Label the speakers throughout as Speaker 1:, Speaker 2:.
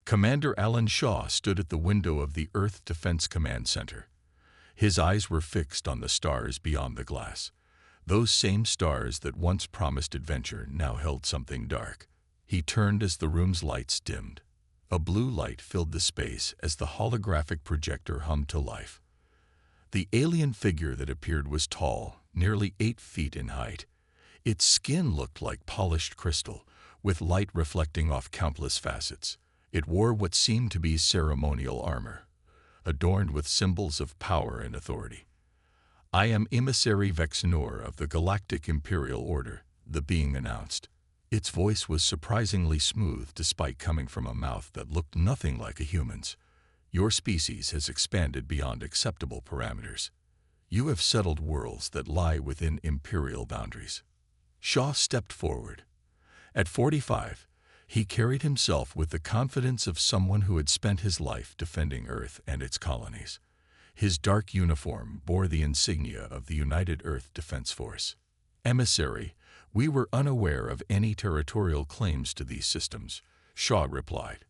Speaker 1: Commander Alan Shaw stood at the window of the Earth Defense Command Center. His eyes were fixed on the stars beyond the glass. Those same stars that once promised adventure now held something dark. He turned as the room's lights dimmed. A blue light filled the space as the holographic projector hummed to life. The alien figure that appeared was tall, nearly 8 feet in height. Its skin looked like polished crystal, with light reflecting off countless facets. It wore what seemed to be ceremonial armor, adorned with symbols of power and authority. "I am Emissary Vexenor of the Galactic Imperial Order," the being announced. Its voice was surprisingly smooth despite coming from a mouth that looked nothing like a human's. "Your species has expanded beyond acceptable parameters. You have settled worlds that lie within Imperial boundaries." Shaw stepped forward. At 45, he carried himself with the confidence of someone who had spent his life defending Earth and its colonies. His dark uniform bore the insignia of the United Earth Defense Force. "Emissary, we were unaware of any territorial claims to these systems," Shaw replied.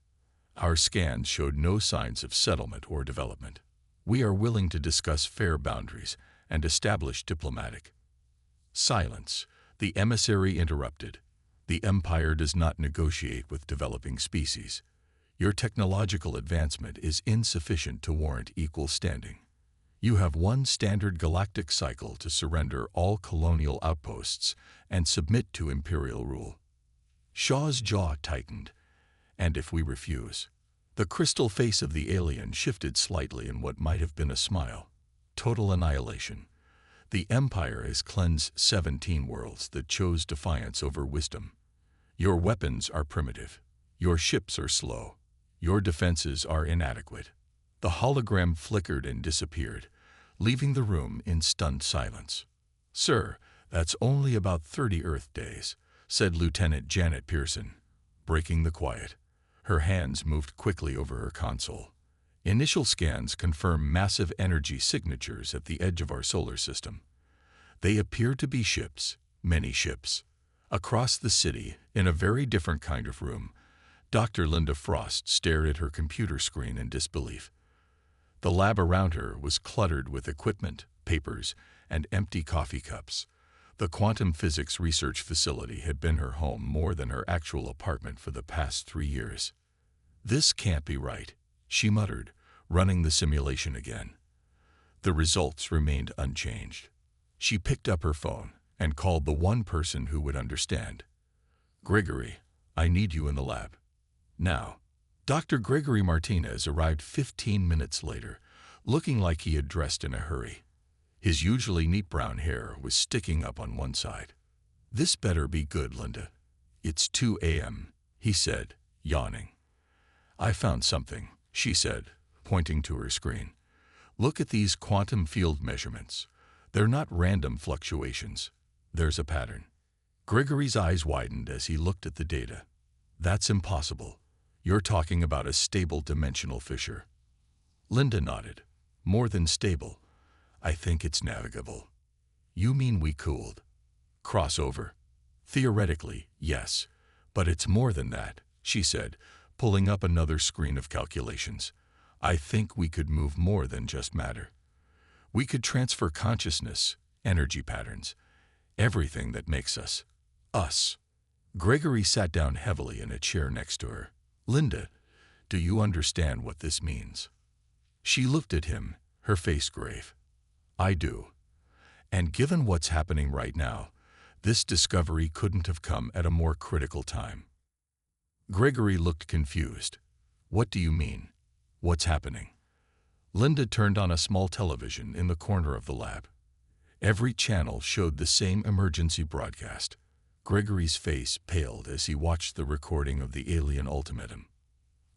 Speaker 1: "Our scans showed no signs of settlement or development. We are willing to discuss fair boundaries and establish diplomatic—" Silence. The emissary interrupted. "The Empire does not negotiate with developing species. Your technological advancement is insufficient to warrant equal standing. You have one standard galactic cycle to surrender all colonial outposts and submit to Imperial rule." Shaw's jaw tightened. "And if we refuse?" The crystal face of the alien shifted slightly in what might have been a smile. "Total annihilation. The Empire has cleansed 17 worlds that chose defiance over wisdom. Your weapons are primitive. Your ships are slow. Your defenses are inadequate." The hologram flickered and disappeared, leaving the room in stunned silence. "Sir, that's only about 30 Earth days," said Lieutenant Janet Pearson, breaking the quiet. Her hands moved quickly over her console. "Initial scans confirm massive energy signatures at the edge of our solar system. They appear to be ships, many ships." Across the city, in a very different kind of room, Dr. Linda Frost stared at her computer screen in disbelief. The lab around her was cluttered with equipment, papers, and empty coffee cups. The quantum physics research facility had been her home more than her actual apartment for the past 3 years. "This can't be right," she muttered, running the simulation again. The results remained unchanged. She picked up her phone and called the one person who would understand. "Gregory, I need you in the lab. Now." Dr. Gregory Martinez arrived 15 minutes later, looking like he had dressed in a hurry. His usually neat brown hair was sticking up on one side. "This better be good, Linda. It's 2 a.m., he said, yawning. "I found something," she said, pointing to her screen. "Look at these quantum field measurements. They're not random fluctuations. There's a pattern." Gregory's eyes widened as he looked at the data. "That's impossible. You're talking about a stable dimensional fissure." Linda nodded. "More than stable. I think it's navigable." "You mean we cooled?" "Crossover?" "Theoretically, yes. But it's more than that," she said, pulling up another screen of calculations. "I think we could move more than just matter. We could transfer consciousness, energy patterns, everything that makes us, us." Gregory sat down heavily in a chair next to her. "Linda, do you understand what this means?" She looked at him, her face grave. "I do. And given what's happening right now, this discovery couldn't have come at a more critical time." Gregory looked confused. "What do you mean? What's happening?" Linda turned on a small television in the corner of the lab. Every channel showed the same emergency broadcast. Gregory's face paled as he watched the recording of the alien ultimatum.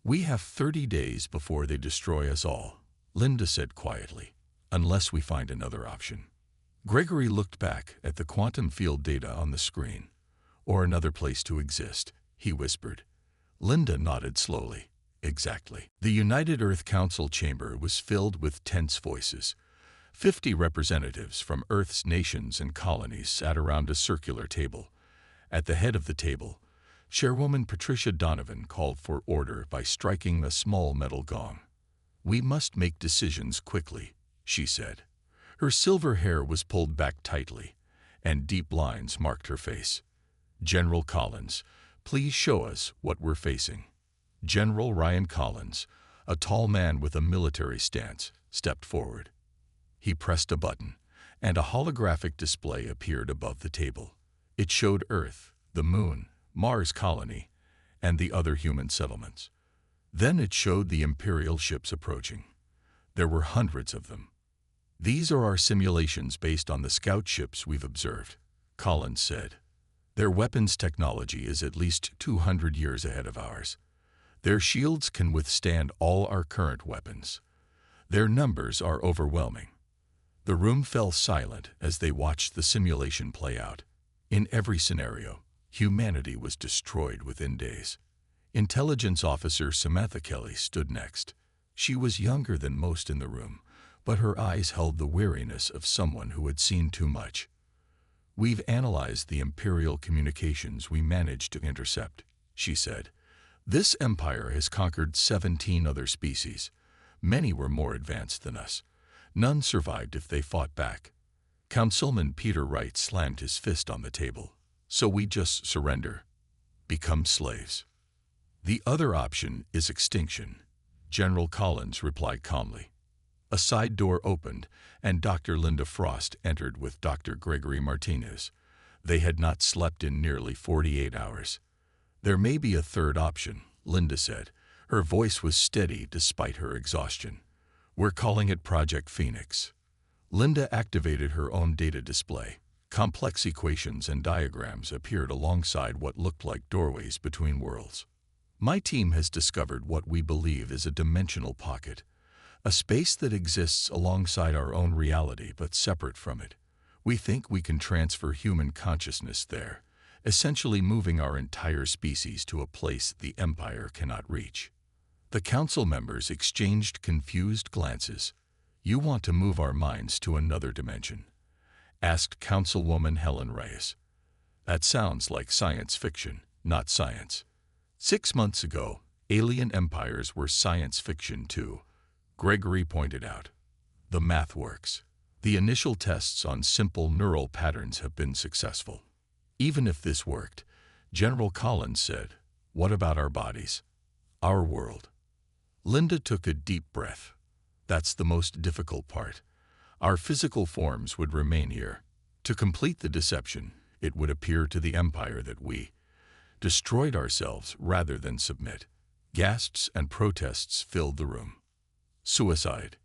Speaker 1: "We have 30 days before they destroy us all," Linda said quietly, "unless we find another option." Gregory looked back at the quantum field data on the screen. "Or another place to exist," he whispered. Linda nodded slowly. "Exactly." The United Earth Council chamber was filled with tense voices. 50 representatives from Earth's nations and colonies sat around a circular table. At the head of the table, Chairwoman Patricia Donovan called for order by striking a small metal gong. "We must make decisions quickly," she said. Her silver hair was pulled back tightly, and deep lines marked her face. "General Collins, please show us what we're facing." General Ryan Collins, a tall man with a military stance, stepped forward. He pressed a button, and a holographic display appeared above the table. It showed Earth, the Moon, Mars colony, and the other human settlements. Then it showed the Imperial ships approaching. There were hundreds of them. "These are our simulations based on the scout ships we've observed," Collins said. "Their weapons technology is at least 200 years ahead of ours. Their shields can withstand all our current weapons. Their numbers are overwhelming." The room fell silent as they watched the simulation play out. In every scenario, humanity was destroyed within days. Intelligence Officer Samantha Kelly stood next. She was younger than most in the room, but her eyes held the weariness of someone who had seen too much. "We've analyzed the Imperial communications we managed to intercept," she said. "This empire has conquered 17 other species. Many were more advanced than us. None survived if they fought back." Councilman Peter Wright slammed his fist on the table. "So we just surrender? Become slaves?" "The other option is extinction," General Collins replied calmly. A side door opened, and Dr. Linda Frost entered with Dr. Gregory Martinez. They had not slept in nearly 48 hours. "There may be a third option," Linda said. Her voice was steady despite her exhaustion. "We're calling it Project Phoenix." Linda activated her own data display. Complex equations and diagrams appeared alongside what looked like doorways between worlds. "My team has discovered what we believe is a dimensional pocket, a space that exists alongside our own reality but separate from it. We think we can transfer human consciousness there, essentially moving our entire species to a place the Empire cannot reach." The council members exchanged confused glances. "You want to move our minds to another dimension?" asked Councilwoman Helen Reyes. "That sounds like science fiction, not science." 6 months ago, alien empires were science fiction too, Gregory pointed out. "The math works. The initial tests on simple neural patterns have been successful." "Even if this worked," General Collins said, "what about our bodies? Our world?" Linda took a deep breath. "That's the most difficult part. Our physical forms would remain here. To complete the deception, it would appear to the Empire that we destroyed ourselves rather than submit." Gasps and protests filled the room. "Suicide.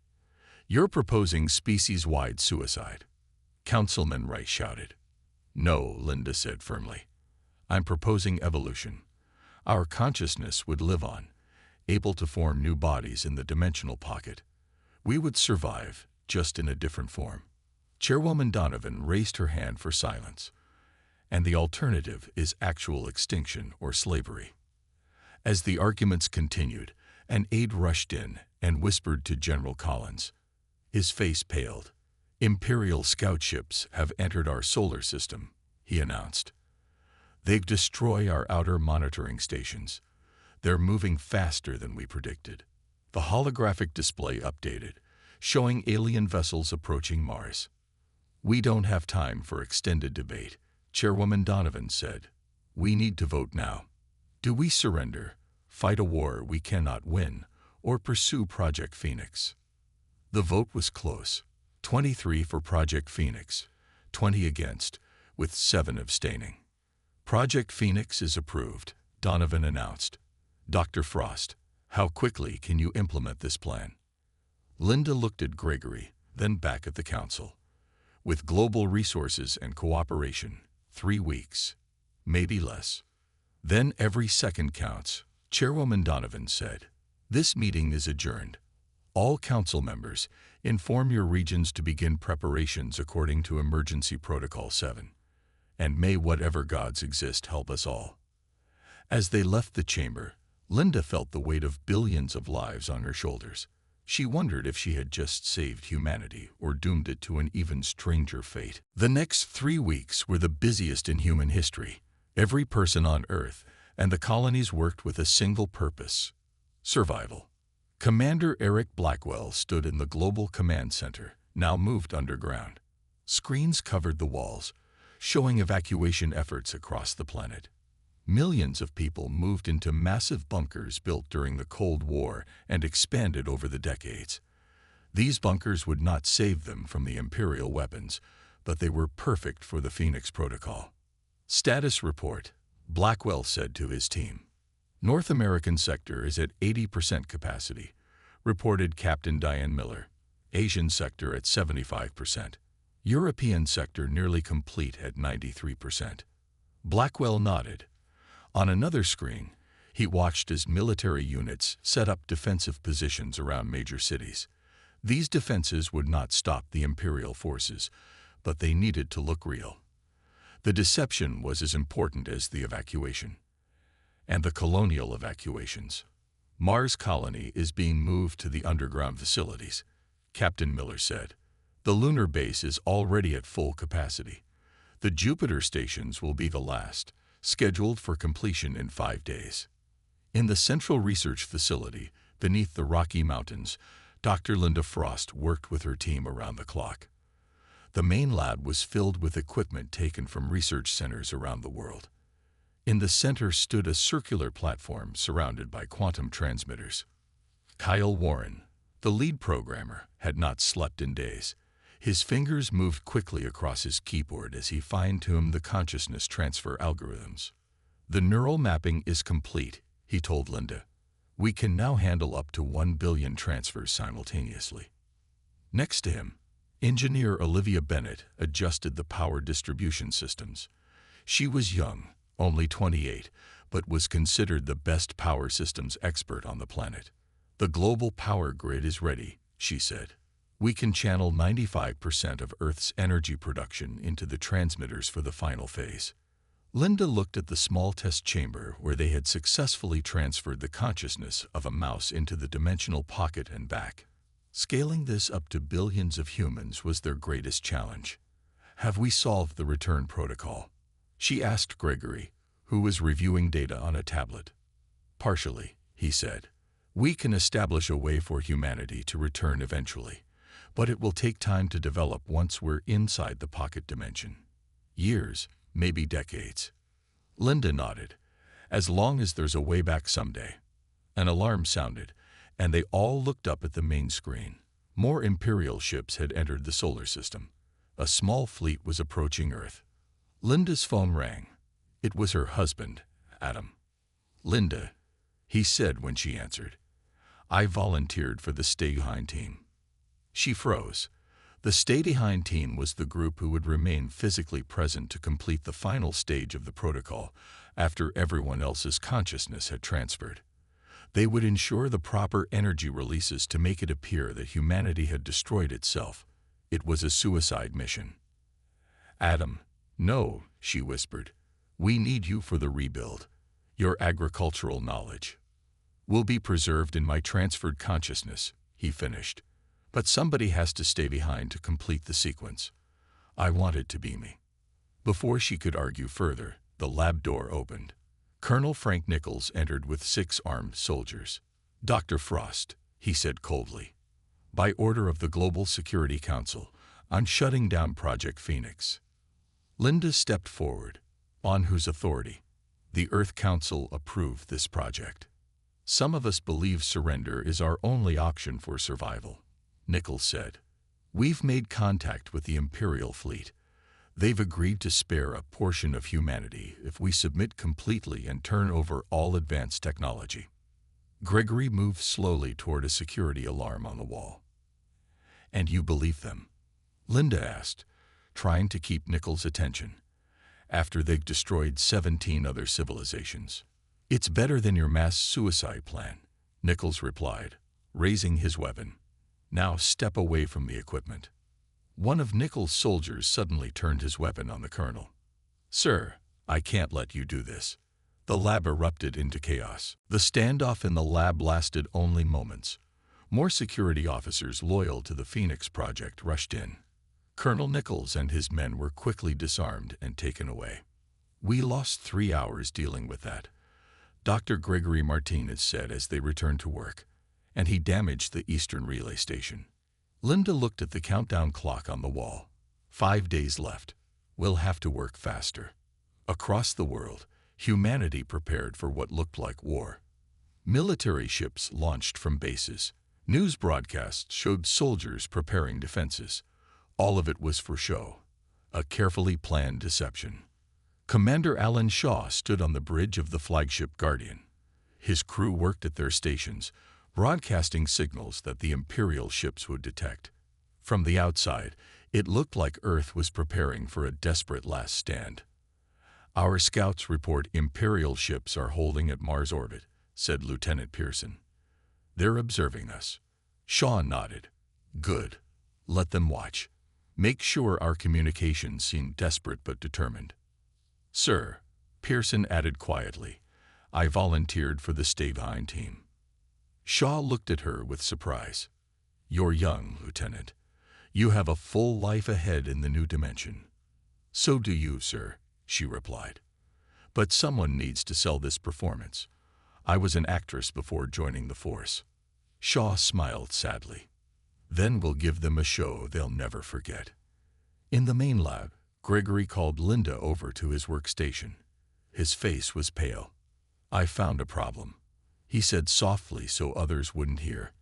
Speaker 1: You're proposing species-wide suicide," Councilman Wright shouted. "No," Linda said firmly. "I'm proposing evolution. Our consciousness would live on, able to form new bodies in the dimensional pocket. We would survive, just in a different form." Chairwoman Donovan raised her hand for silence. "And the alternative is actual extinction or slavery." As the arguments continued, an aide rushed in and whispered to General Collins. His face paled. "Imperial scout ships have entered our solar system," he announced. "They've destroyed our outer monitoring stations. They're moving faster than we predicted." The holographic display updated, showing alien vessels approaching Mars. "We don't have time for extended debate," Chairwoman Donovan said. "We need to vote now. Do we surrender, fight a war we cannot win, or pursue Project Phoenix?" The vote was close. 23 for Project Phoenix, 20 against, with 7 abstaining. "Project Phoenix is approved," Donovan announced. "Dr. Frost, how quickly can you implement this plan?" Linda looked at Gregory, then back at the council. "With global resources and cooperation, 3 weeks, maybe less." "Then every second counts," Chairwoman Donovan said. "This meeting is adjourned. All council members, inform your regions to begin preparations according to Emergency Protocol 7. And may whatever gods exist help us all." As they left the chamber, Linda felt the weight of billions of lives on her shoulders. She wondered if she had just saved humanity or doomed it to an even stranger fate. The next 3 weeks were the busiest in human history. Every person on Earth, and the colonies worked with a single purpose: survival. Commander Eric Blackwell stood in the Global Command Center, now moved underground. Screens covered the walls, showing evacuation efforts across the planet. Millions of people moved into massive bunkers built during the Cold War and expanded over the decades. These bunkers would not save them from the Imperial weapons, but they were perfect for the Phoenix Protocol. Status report, Blackwell said to his team. North American sector is at 80% capacity, reported Captain Diane Miller. Asian sector at 75%. European sector nearly complete at 93%. Blackwell nodded. On another screen, he watched as military units set up defensive positions around major cities. These defenses would not stop the Imperial forces, but they needed to look real. The deception was as important as the evacuation. And the colonial evacuations. Mars colony is being moved to the underground facilities, Captain Miller said. The lunar base is already at full capacity. The Jupiter stations will be the last, scheduled for completion in 5 days. In the Central Research Facility, beneath the Rocky Mountains, Dr. Linda Frost worked with her team around the clock. The main lab was filled with equipment taken from research centers around the world. In the center stood a circular platform surrounded by quantum transmitters. Kyle Warren, the lead programmer, had not slept in days. His fingers moved quickly across his keyboard as he fine-tuned the consciousness transfer algorithms. The neural mapping is complete, he told Linda. We can now handle up to 1 billion transfers simultaneously. Next to him, engineer Olivia Bennett adjusted the power distribution systems. She was young, only 28, but was considered the best power systems expert on the planet. The global power grid is ready, she said. We can channel 95% of Earth's energy production into the transmitters for the final phase. Linda looked at the small test chamber where they had successfully transferred the consciousness of a mouse into the dimensional pocket and back. Scaling this up to billions of humans was their greatest challenge. Have we solved the return protocol? She asked Gregory, who was reviewing data on a tablet. Partially, he said. We can establish a way for humanity to return eventually, but it will take time to develop once we're inside the pocket dimension. Years, maybe decades. Linda nodded. As long as there's a way back someday. An alarm sounded, and they all looked up at the main screen. More Imperial ships had entered the solar system. A small fleet was approaching Earth. Linda's phone rang. It was her husband, Adam. Linda, he said when she answered. I volunteered for the Stay Behind team. She froze. The Stay Behind team was the group who would remain physically present to complete the final stage of the protocol after everyone else's consciousness had transferred. They would ensure the proper energy releases to make it appear that humanity had destroyed itself. It was a suicide mission. Adam, no, she whispered. We need you for the rebuild. Your agricultural knowledge will be preserved in my transferred consciousness, he finished. But somebody has to stay behind to complete the sequence. I want it to be me. Before she could argue further, the lab door opened. Colonel Frank Nichols entered with 6 armed soldiers. Dr. Frost, he said coldly. By order of the Global Security Council, I'm shutting down Project Phoenix. Linda stepped forward. On whose authority? The Earth Council approved this project. Some of us believe surrender is our only option for survival, Nichols said. We've made contact with the Imperial fleet. They've agreed to spare a portion of humanity if we submit completely and turn over all advanced technology. Gregory moved slowly toward a security alarm on the wall. And you believe them? Linda asked, trying to keep Nichols' attention. After they've destroyed 17 other civilizations. It's better than your mass suicide plan, Nichols replied, raising his weapon. Now step away from the equipment. One of Nichols' soldiers suddenly turned his weapon on the colonel. Sir, I can't let you do this. The lab erupted into chaos. The standoff in the lab lasted only moments. More security officers loyal to the Phoenix Project rushed in. Colonel Nichols and his men were quickly disarmed and taken away. We lost 3 hours dealing with that. Dr. Gregory Martinez said as they returned to work, and he damaged the Eastern Relay Station. Linda looked at the countdown clock on the wall. 5 days left. We'll have to work faster. Across the world, humanity prepared for what looked like war. Military ships launched from bases. News broadcasts showed soldiers preparing defenses. All of it was for show, a carefully planned deception. Commander Alan Shaw stood on the bridge of the flagship Guardian. His crew worked at their stations, broadcasting signals that the Imperial ships would detect. From the outside, it looked like Earth was preparing for a desperate last stand. "Our scouts report Imperial ships are holding at Mars orbit," said Lieutenant Pearson. "They're observing us." Shaw nodded. "Good. Let them watch. Make sure our communications seem desperate but determined." "Sir," Pearson added quietly, "I volunteered for the stay-behind team." Shaw looked at her with surprise. "You're young, Lieutenant. You have a full life ahead in the new dimension." "So do you, sir," she replied. "But someone needs to sell this performance. I was an actress before joining the force." Shaw smiled sadly. "Then we'll give them a show they'll never forget." In the main lab, Gregory called Linda over to his workstation. His face was pale. "I found a problem," he said softly so others wouldn't hear.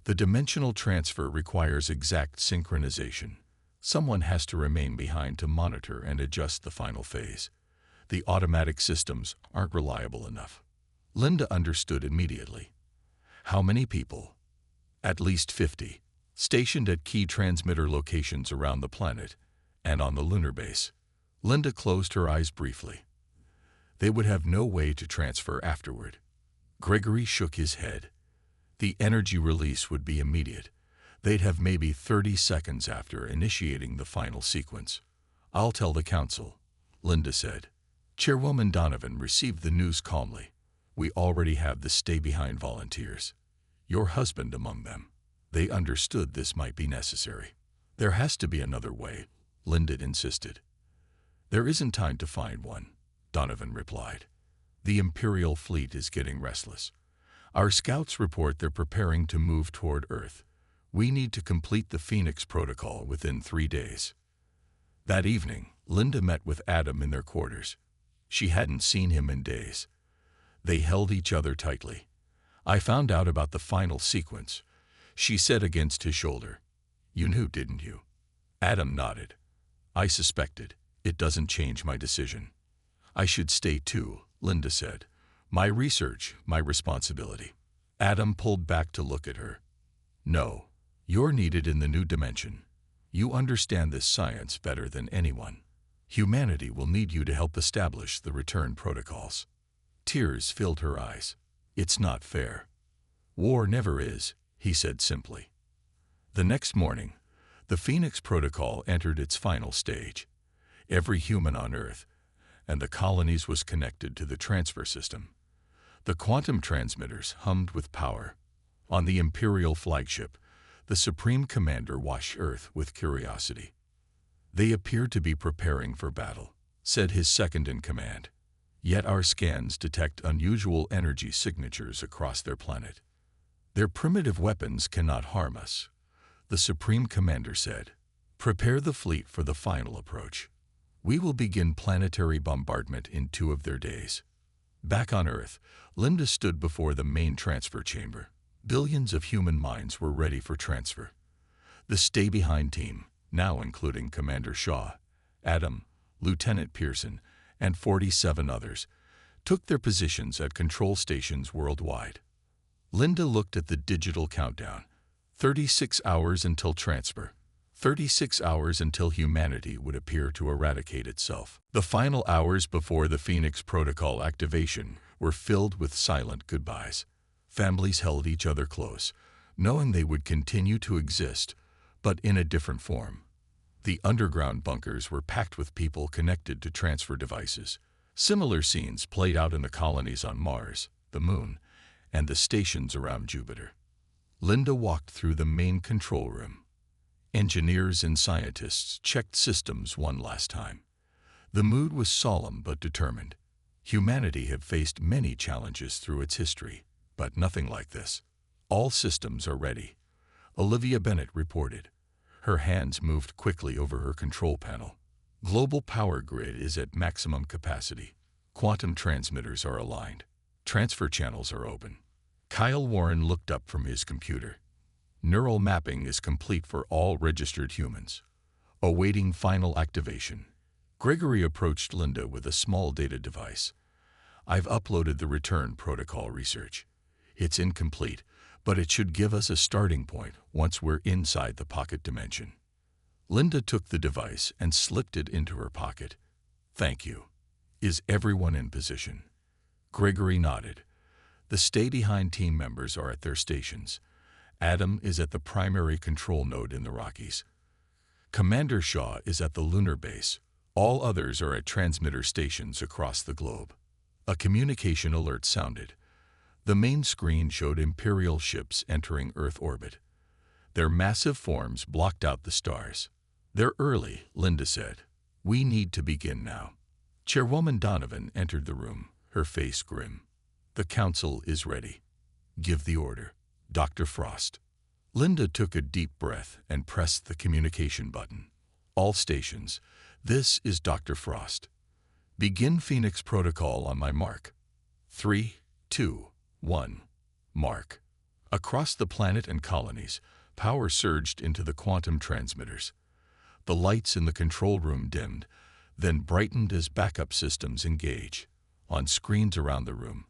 Speaker 1: "The dimensional transfer requires exact synchronization. Someone has to remain behind to monitor and adjust the final phase. The automatic systems aren't reliable enough." Linda understood immediately. "How many people?" "At least 50, stationed at key transmitter locations around the planet and on the lunar base." Linda closed her eyes briefly. "They would have no way to transfer afterward." Gregory shook his head. "The energy release would be immediate. They'd have maybe 30 seconds after initiating the final sequence." "I'll tell the council," Linda said. Chairwoman Donovan received the news calmly. "We already have the stay-behind volunteers. Your husband among them." They understood this might be necessary. "There has to be another way," Linda insisted. "There isn't time to find one," Donovan replied. "The Imperial fleet is getting restless. Our scouts report they're preparing to move toward Earth. We need to complete the Phoenix Protocol within 3 days." That evening, Linda met with Adam in their quarters. She hadn't seen him in days. They held each other tightly. "I found out about the final sequence," she said against his shoulder. "You knew, didn't you?" Adam nodded. "I suspected. It doesn't change my decision." "I should stay too," Linda said. "My research, my responsibility." Adam pulled back to look at her. "No, you're needed in the new dimension. You understand this science better than anyone. Humanity will need you to help establish the return protocols." Tears filled her eyes. "It's not fair." "War never is," he said simply. The next morning, the Phoenix Protocol entered its final stage. Every human on Earth and the colonies was connected to the transfer system. The quantum transmitters hummed with power. On the Imperial flagship, the Supreme Commander watched Earth with curiosity. "They appear to be preparing for battle," said his second-in-command. "Yet our scans detect unusual energy signatures across their planet. Their primitive weapons cannot harm us," the Supreme Commander said. "Prepare the fleet for the final approach. We will begin planetary bombardment in 2 of their days." Back on Earth, Linda stood before the main transfer chamber. Billions of human minds were ready for transfer. The stay-behind team, now including Commander Shaw, Adam, Lieutenant Pearson, and 47 others, took their positions at control stations worldwide. Linda looked at the digital countdown. 36 hours until transfer. 36 hours until humanity would appear to eradicate itself. The final hours before the Phoenix Protocol activation were filled with silent goodbyes. Families held each other close, knowing they would continue to exist, but in a different form. The underground bunkers were packed with people connected to transfer devices. Similar scenes played out in the colonies on Mars, the Moon, and the stations around Jupiter. Linda walked through the main control room. Engineers and scientists checked systems one last time. The mood was solemn but determined. Humanity have faced many challenges through its history, but nothing like this. All systems are ready, Olivia Bennett reported. Her hands moved quickly over her control panel. Global power grid is at maximum capacity. Quantum transmitters are aligned. Transfer channels are open. Kyle Warren looked up from his computer. Neural mapping is complete for all registered humans. Awaiting final activation. Gregory approached Linda with a small data device. I've uploaded the return protocol research. It's incomplete, but it should give us a starting point once we're inside the pocket dimension. Linda took the device and slipped it into her pocket. Thank you. Is everyone in position? Gregory nodded. The stay-behind team members are at their stations. Adam is at the primary control node in the Rockies. Commander Shaw is at the lunar base. All others are at transmitter stations across the globe. A communication alert sounded. The main screen showed Imperial ships entering Earth orbit. Their massive forms blocked out the stars. They're early, Linda said. We need to begin now. Chairwoman Donovan entered the room, her face grim. The council is ready. Give the order. Dr. Frost. Linda took a deep breath and pressed the communication button. All stations. This is Dr. Frost. Begin Phoenix Protocol on my mark. 3, 2, 1. Mark. Across the planet and colonies, power surged into the quantum transmitters. The lights in the control room dimmed, then brightened as backup systems engage. On screens around the room,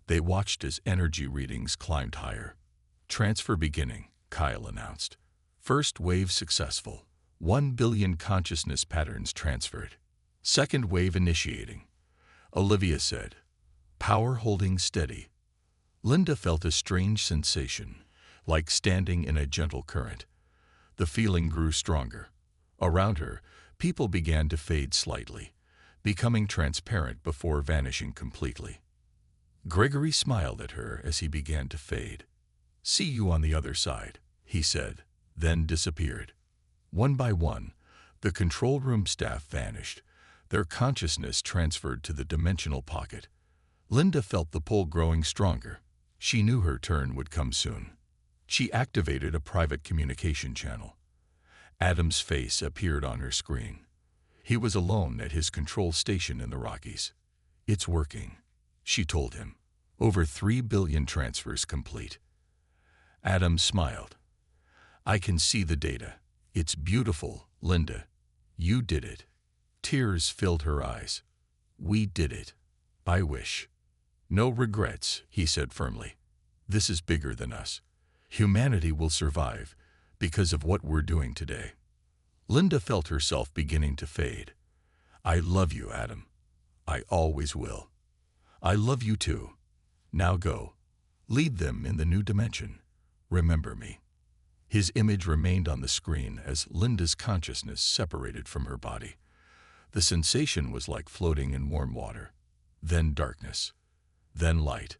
Speaker 1: they watched as energy readings climbed higher. Transfer beginning, Kyle announced. First wave successful. 1 billion consciousness patterns transferred. Second wave initiating. Olivia said. Power holding steady. Linda felt a strange sensation, like standing in a gentle current. The feeling grew stronger. Around her, people began to fade slightly, becoming transparent before vanishing completely. Gregory smiled at her as he began to fade. See you on the other side, he said, then disappeared. One by one, the control room staff vanished, their consciousness transferred to the dimensional pocket. Linda felt the pull growing stronger. She knew her turn would come soon. She activated a private communication channel. Adam's face appeared on her screen. He was alone at his control station in the Rockies. It's working, she told him. Over 3 billion transfers complete. Adam smiled. I can see the data. It's beautiful, Linda. You did it. Tears filled her eyes. We did it. I wish. No regrets, he said firmly. This is bigger than us. Humanity will survive because of what we're doing today. Linda felt herself beginning to fade. I love you, Adam. I always will. I love you too. Now go. Lead them in the new dimension. Remember me. His image remained on the screen as Linda's consciousness separated from her body. The sensation was like floating in warm water. Then darkness. Then light.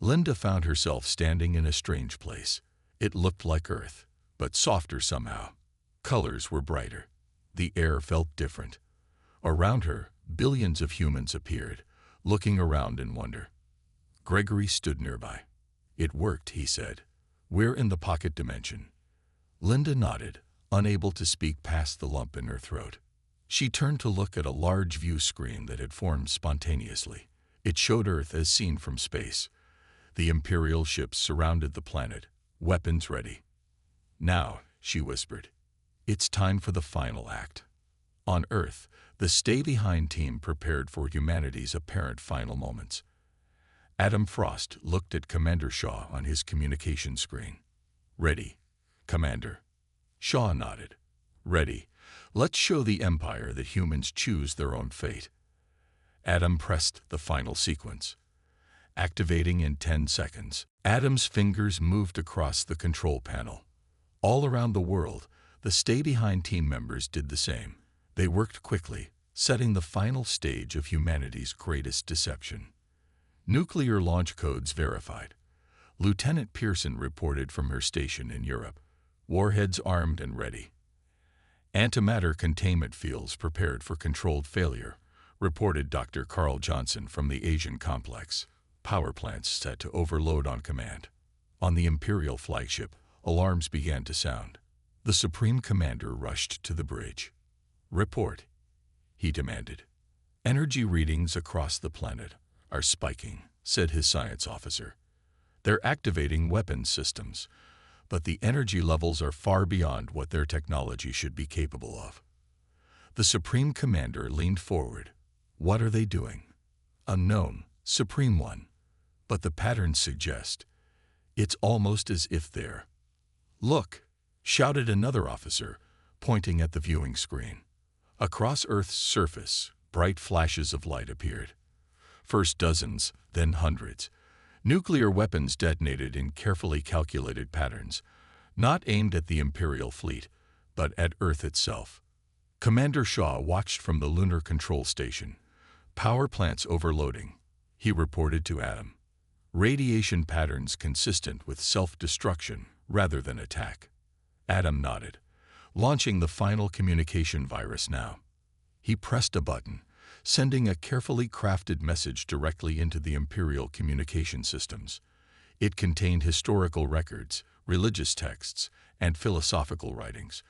Speaker 1: Linda found herself standing in a strange place. It looked like Earth, but softer somehow. Colors were brighter. The air felt different. Around her, billions of humans appeared, looking around in wonder. Gregory stood nearby. It worked, he said. We're in the pocket dimension. Linda nodded, unable to speak past the lump in her throat. She turned to look at a large view screen that had formed spontaneously. It showed Earth as seen from space. The Imperial ships surrounded the planet, weapons ready. Now, she whispered, it's time for the final act. On Earth, the stay-behind team prepared for humanity's apparent final moments. Adam Frost looked at Commander Shaw on his communication screen. Ready, Commander. Shaw nodded. Ready. Let's show the Empire that humans choose their own fate. Adam pressed the final sequence. Activating in 10 seconds. Adam's fingers moved across the control panel. All around the world, the stay-behind team members did the same. They worked quickly, setting the final stage of humanity's greatest deception. Nuclear launch codes verified. Lieutenant Pearson reported from her station in Europe. Warheads armed and ready. Antimatter containment fields prepared for controlled failure. reported Dr. Carl Johnson from the Asian complex. Power plants set to overload on command. On the Imperial flagship, alarms began to sound. The Supreme Commander rushed to the bridge. "Report," he demanded. "Energy readings across the planet are spiking," said his science officer. "They're activating weapons systems, but the energy levels are far beyond what their technology should be capable of." The Supreme Commander leaned forward. "What are they doing?" "Unknown, Supreme One. But the patterns suggest it's almost as if they're—" "Look!" shouted another officer, pointing at the viewing screen. Across Earth's surface, bright flashes of light appeared. First dozens, then hundreds. Nuclear weapons detonated in carefully calculated patterns, not aimed at the Imperial fleet, but at Earth itself. Commander Shaw watched from the lunar control station. "Power plants overloading," he reported to Adam. "Radiation patterns consistent with self-destruction rather than attack." Adam nodded. "Launching the final communication virus now." He pressed a button, sending a carefully crafted message directly into the Imperial communication systems. It contained historical records, religious texts, and philosophical writings,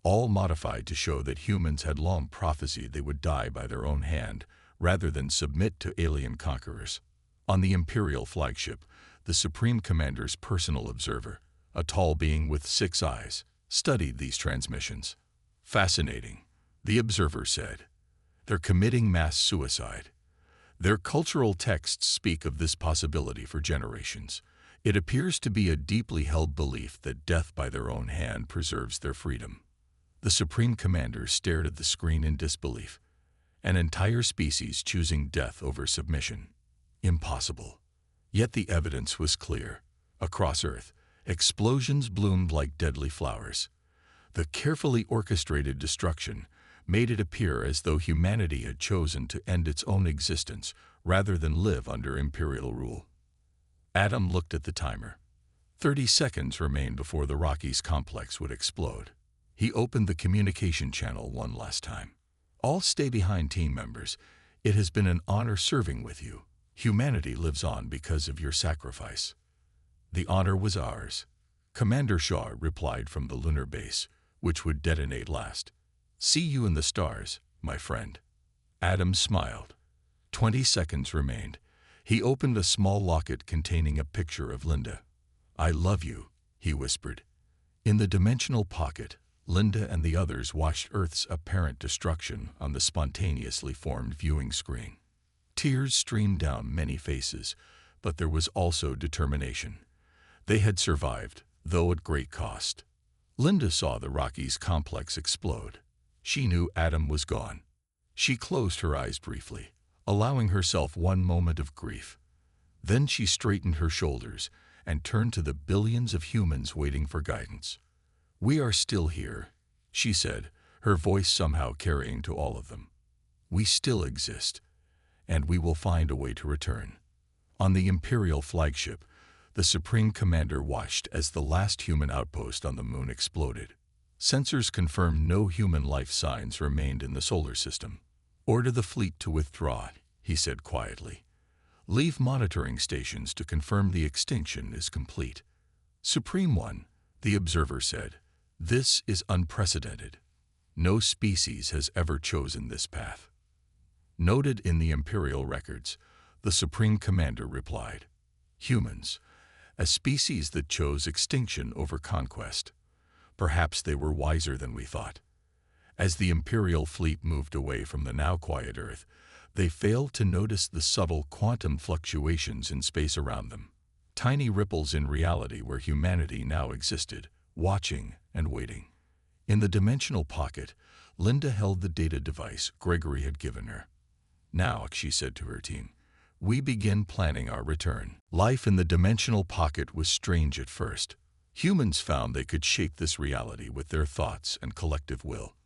Speaker 1: all modified to show that humans had long prophesied they would die by their own hand rather than submit to alien conquerors. On the Imperial flagship, the Supreme Commander's personal observer, a tall being with 6 eyes, studied these transmissions. "Fascinating," the observer said. "They're committing mass suicide. Their cultural texts speak of this possibility for generations. It appears to be a deeply held belief that death by their own hand preserves their freedom." The Supreme Commander stared at the screen in disbelief. An entire species choosing death over submission. Impossible. Yet the evidence was clear. Across Earth, explosions bloomed like deadly flowers. The carefully orchestrated destruction made it appear as though humanity had chosen to end its own existence rather than live under Imperial rule. Adam looked at the timer. 30 seconds remained before the Rockies complex would explode. He opened the communication channel one last time. "All stay behind team members. It has been an honor serving with you. Humanity lives on because of your sacrifice." "The honor was ours," Commander Shaw replied from the lunar base, which would detonate last. "See you in the stars, my friend." Adam smiled. 20 seconds remained. He opened a small locket containing a picture of Linda. "I love you," he whispered. In the dimensional pocket, Linda and the others watched Earth's apparent destruction on the spontaneously formed viewing screen. Tears streamed down many faces, but there was also determination. They had survived, though at great cost. Linda saw the Rockies complex explode. She knew Adam was gone. She closed her eyes briefly, allowing herself one moment of grief. Then she straightened her shoulders and turned to the billions of humans waiting for guidance. "We are still here," she said, her voice somehow carrying to all of them. "We still exist, and we will find a way to return." On the Imperial flagship, the Supreme Commander watched as the last human outpost on the moon exploded. Sensors confirmed no human life signs remained in the solar system. "Order the fleet to withdraw," he said quietly. "Leave monitoring stations to confirm the extinction is complete." "Supreme One," the observer said, "this is unprecedented. No species has ever chosen this path." "Noted in the Imperial records," the Supreme Commander replied. "Humans, a species that chose extinction over conquest. Perhaps they were wiser than we thought." As the Imperial fleet moved away from the now quiet Earth, they failed to notice the subtle quantum fluctuations in space around them. Tiny ripples in reality where humanity now existed, watching and waiting. In the dimensional pocket, Linda held the data device Gregory had given her. "Now," she said to her team, "we begin planning our return." Life in the dimensional pocket was strange at first. Humans found they could shape this reality with their thoughts and collective will.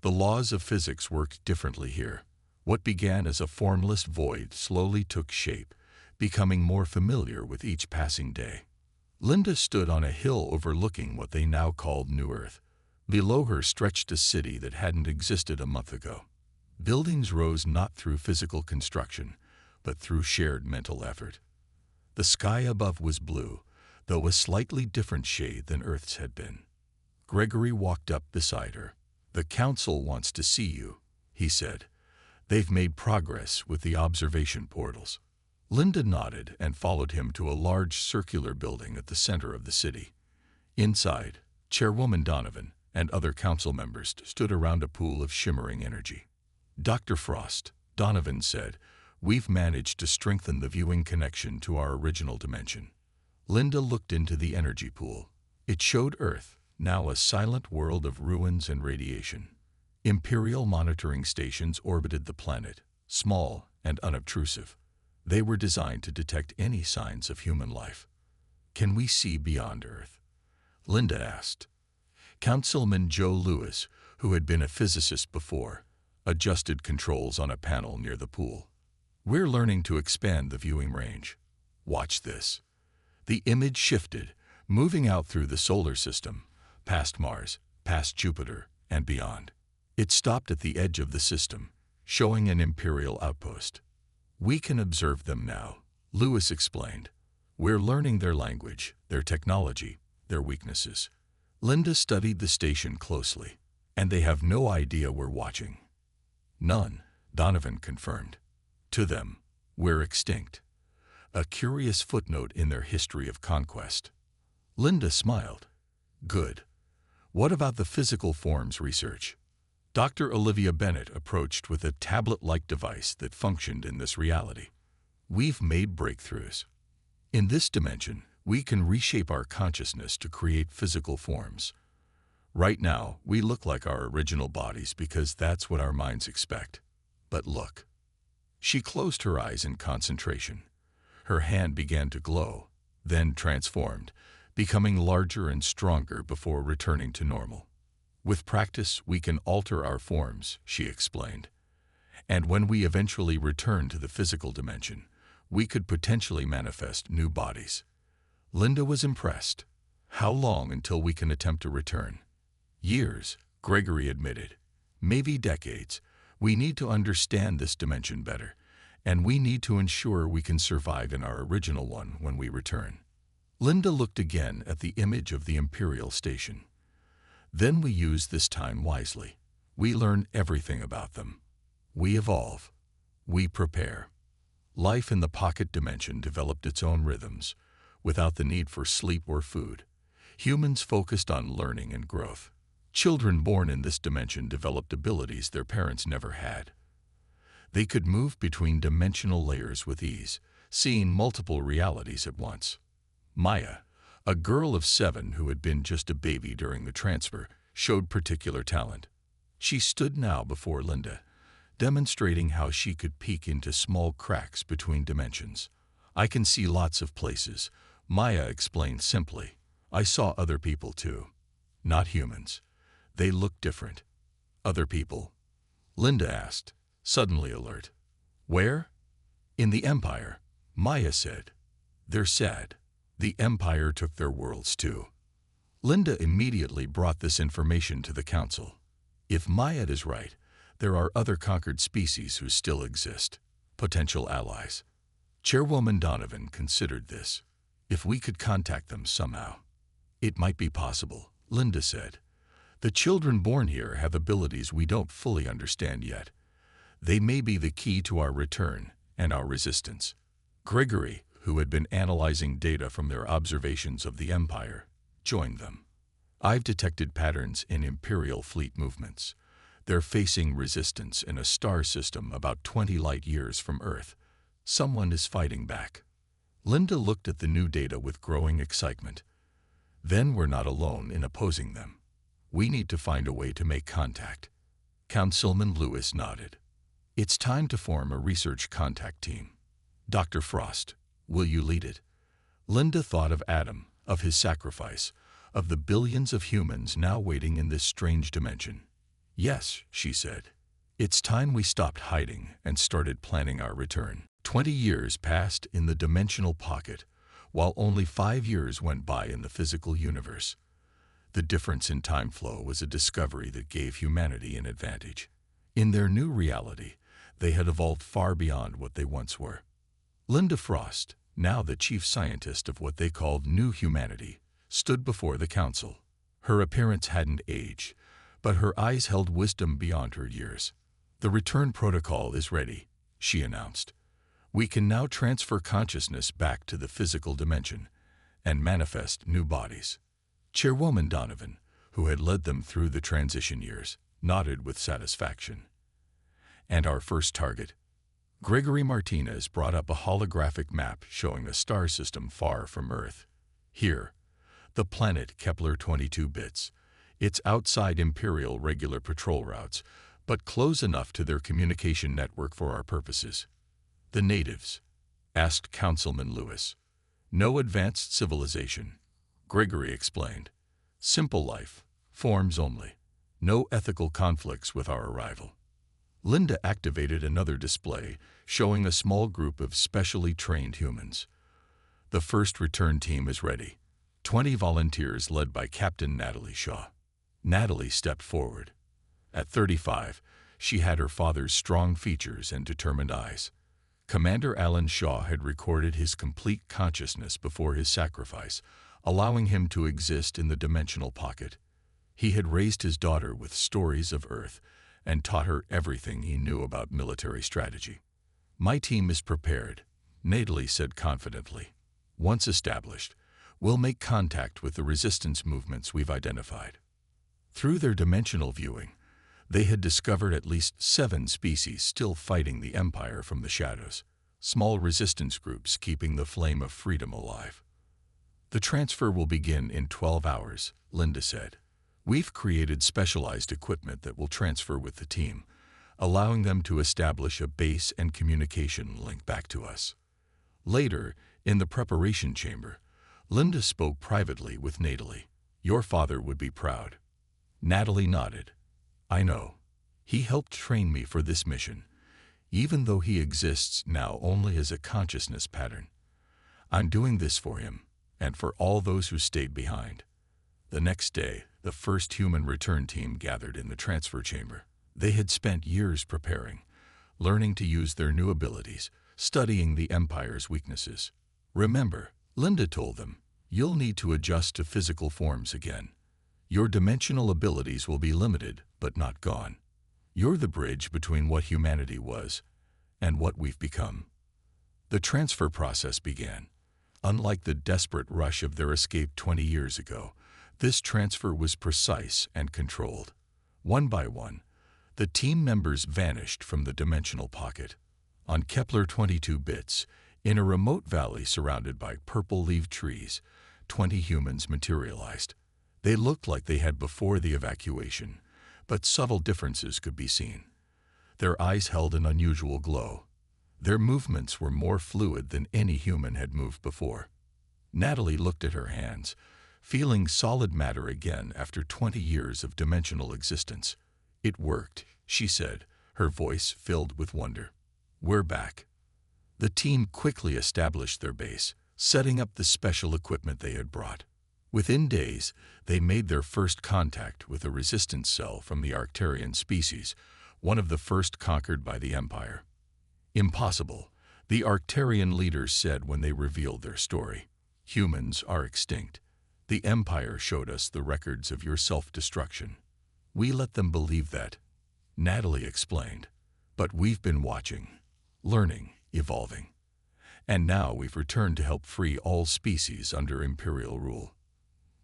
Speaker 1: The laws of physics worked differently here. What began as a formless void slowly took shape, becoming more familiar with each passing day. Linda stood on a hill overlooking what they now called New Earth. Below her stretched a city that hadn't existed a month ago. Buildings rose not through physical construction, but through shared mental effort. The sky above was blue, though a slightly different shade than Earth's had been. Gregory walked up beside her. "The council wants to see you," he said. "They've made progress with the observation portals." Linda nodded and followed him to a large circular building at the center of the city. Inside, Chairwoman Donovan and other council members stood around a pool of shimmering energy. "Dr. Frost," Donovan said, "we've managed to strengthen the viewing connection to our original dimension." Linda looked into the energy pool. It showed Earth, now a silent world of ruins and radiation. Imperial monitoring stations orbited the planet, small and unobtrusive. They were designed to detect any signs of human life. "Can we see beyond Earth?" Linda asked. Councilman Joe Lewis, who had been a physicist before, adjusted controls on a panel near the pool. "We're learning to expand the viewing range. Watch this." The image shifted, moving out through the solar system, past Mars, past Jupiter, and beyond. It stopped at the edge of the system, showing an Imperial outpost. "We can observe them now," Lewis explained. "We're learning their language, their technology, their weaknesses." Linda studied the station closely. "And they have no idea we're watching." "None," Donovan confirmed. "To them, we're extinct. A curious footnote in their history of conquest." Linda smiled. "Good. What about the physical forms research?" Dr. Olivia Bennett approached with a tablet-like device that functioned in this reality. "We've made breakthroughs. In this dimension, we can reshape our consciousness to create physical forms. Right now, we look like our original bodies because that's what our minds expect. But look." She closed her eyes in concentration. Her hand began to glow, then transformed, becoming larger and stronger before returning to normal. "With practice, we can alter our forms," she explained. "And when we eventually return to the physical dimension, we could potentially manifest new bodies." Linda was impressed. "How long until we can attempt to return?" "Years," Gregory admitted. "Maybe decades. We need to understand this dimension better, and we need to ensure we can survive in our original one when we return." Linda looked again at the image of the Imperial station. "Then we use this time wisely. We learn everything about them. We evolve. We prepare." Life in the pocket dimension developed its own rhythms, without the need for sleep or food. Humans focused on learning and growth. Children born in this dimension developed abilities their parents never had. They could move between dimensional layers with ease, seeing multiple realities at once. Maya, a girl of 7 who had been just a baby during the transfer, showed particular talent. She stood now before Linda, demonstrating how she could peek into small cracks between dimensions. "I can see lots of places," Maya explained simply. "I saw other people too. Not humans. They look different." "Other people?" Linda asked, suddenly alert. "Where?" "In the Empire," Maya said. "They're sad. The Empire took their worlds too." Linda immediately brought this information to the council. If Maya is right, there are other conquered species who still exist, potential allies. Chairwoman Donovan considered this. "If we could contact them somehow." "It might be possible," Linda said. "The children born here have abilities we don't fully understand yet. They may be the key to our return and our resistance." Gregory, who had been analyzing data from their observations of the Empire, joined them. "I've detected patterns in Imperial fleet movements. They're facing resistance in a star system about 20 light-years from Earth. Someone is fighting back." Linda looked at the new data with growing excitement. "Then we're not alone in opposing them. We need to find a way to make contact." Councilman Lewis nodded. "It's time to form a research contact team. Dr. Frost, will you lead it?" Linda thought of Adam, of his sacrifice, of the billions of humans now waiting in this strange dimension. "Yes," she said. "It's time we stopped hiding and started planning our return." 20 years passed in the dimensional pocket, while only 5 years went by in the physical universe. The difference in time flow was a discovery that gave humanity an advantage. In their new reality, they had evolved far beyond what they once were. Linda Frost, now the chief scientist of what they called New Humanity, stood before the council. Her appearance hadn't aged, but her eyes held wisdom beyond her years. "The return protocol is ready," she announced. "We can now transfer consciousness back to the physical dimension and manifest new bodies." Chairwoman Donovan, who had led them through the transition years, nodded with satisfaction. "And our first target?" Gregory Martinez brought up a holographic map showing a star system far from Earth. "Here, the planet Kepler 22 bits. It's outside Imperial regular patrol routes, but close enough to their communication network for our purposes." "The natives?" asked Councilman Lewis. "No advanced civilization," Gregory explained. "Simple life, forms only. No ethical conflicts with our arrival." Linda activated another display, showing a small group of specially trained humans. "The first return team is ready. 20 volunteers led by Captain Natalie Shaw." Natalie stepped forward. At 35, she had her father's strong features and determined eyes. Commander Alan Shaw had recorded his complete consciousness before his sacrifice, allowing him to exist in the dimensional pocket. He had raised his daughter with stories of Earth and taught her everything he knew about military strategy. "My team is prepared," Natalie said confidently. "Once established, we'll make contact with the resistance movements we've identified." Through their dimensional viewing, they had discovered at least 7 species still fighting the Empire from the shadows, small resistance groups keeping the flame of freedom alive. "The transfer will begin in 12 hours, Linda said. "We've created specialized equipment that will transfer with the team, allowing them to establish a base and communication link back to us." Later, in the preparation chamber, Linda spoke privately with Natalie. "Your father would be proud." Natalie nodded. "I know. He helped train me for this mission, even though he exists now only as a consciousness pattern. I'm doing this for him, and for all those who stayed behind." The next day, the first human return team gathered in the transfer chamber. They had spent years preparing, learning to use their new abilities, studying the Empire's weaknesses. "Remember," Linda told them, "you'll need to adjust to physical forms again. Your dimensional abilities will be limited, but not gone. You're the bridge between what humanity was and what we've become." The transfer process began. Unlike the desperate rush of their escape 20 years ago, this transfer was precise and controlled. One by one, the team members vanished from the dimensional pocket. On Kepler 22 bits, in a remote valley surrounded by purple-leaved trees, 20 humans materialized. They looked like they had before the evacuation, but subtle differences could be seen. Their eyes held an unusual glow. Their movements were more fluid than any human had moved before. Natalie looked at her hands, feeling solid matter again after 20 years of dimensional existence. "It worked," she said, her voice filled with wonder. "We're back." The team quickly established their base, setting up the special equipment they had brought. Within days, they made their first contact with a resistance cell from the Arcturian species, one of the first conquered by the Empire. "Impossible," the Arcturian leaders said when they revealed their story. "Humans are extinct. The Empire showed us the records of your self-destruction. We let them believe that," Natalie explained. "But we've been watching, learning, evolving. And now we've returned to help free all species under Imperial rule."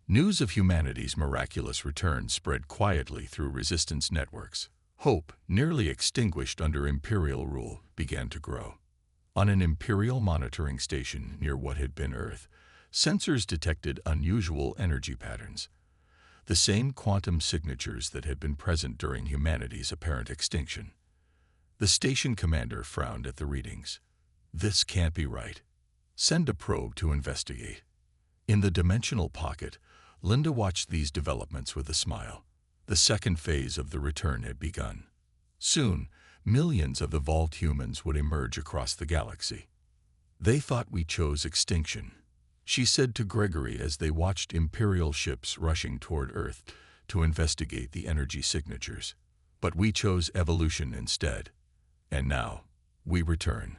Speaker 1: News of humanity's miraculous return spread quietly through resistance networks. Hope, nearly extinguished under Imperial rule, began to grow. On an Imperial monitoring station near what had been Earth, sensors detected unusual energy patterns, the same quantum signatures that had been present during humanity's apparent extinction. The station commander frowned at the readings. "This can't be right. Send a probe to investigate." In the dimensional pocket, Linda watched these developments with a smile. The second phase of the return had begun. Soon, millions of evolved humans would emerge across the galaxy. "They thought we chose extinction," she said to Gregory as they watched Imperial ships rushing toward Earth to investigate the energy signatures. But we chose evolution instead. And now, we return.